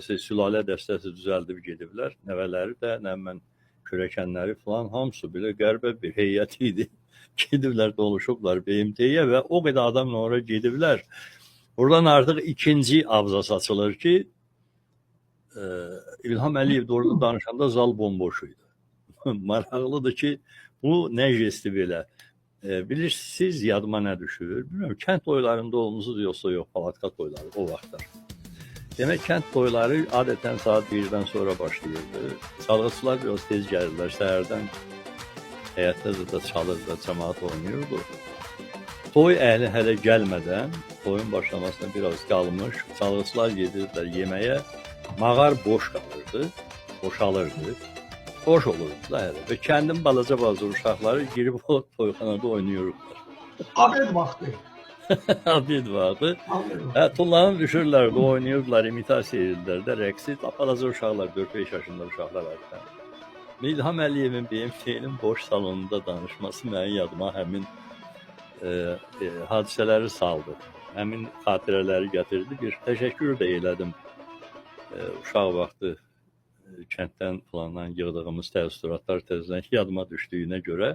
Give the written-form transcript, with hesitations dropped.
sülalə dəstəsi düzəldib gediblər. Nəvələri də, nə mən kürəkənləri falan hamısı belə qəribə bir heyət idi. Gediblər, doluşublar BMT-yə və o qədər adamla oraya gediblər. Buradan artıq ikinci abzas açılır ki, İlham Əliyev de orada danışanda zal bomboş idi. Maraqlıdır ki, bu nə jesti belə. Bilirsiniz, yadıma nə düşür? Bilmiyorum, kənd toylarında olmusunuz yoxsa yox, palatka toyları o vaxtlar. Demək, kənd toyları adətən saat 1-dən sonra başlayırdı. Çalğıçılar biraz tez gəlirlər, səhərdən həyətdə də çalır da cəmaat oynayırdı. Toy əhli hələ gəlmədən, toyun başlamasına biraz qalmış, çalğıçılar gedirlər yeməyə, mağar boş qalırdı, boşalırdı. Boş olurdu da hələ və kəndin balaca uşaqları girib o toyxanada oynayırdılar. Abed vaxtı. Abed vaxtı. Tullanıb düşürlərdi, oynayırdılar, imitasiya edirlər də rəqsi. Balaca uşaqlar, 4-5 yaşında uşaqlar artıq. İlham Əliyevin BMT-nin boş salonunda danışması mənim yadıma həmin hadisələri saldı. Həmin xatirələri gətirdi. Bir təşəkkür də elədim. Uşaq vaxtı kənddən falandan yığdığımız təəssüratlar təzədən yadıma düşdüyünə görə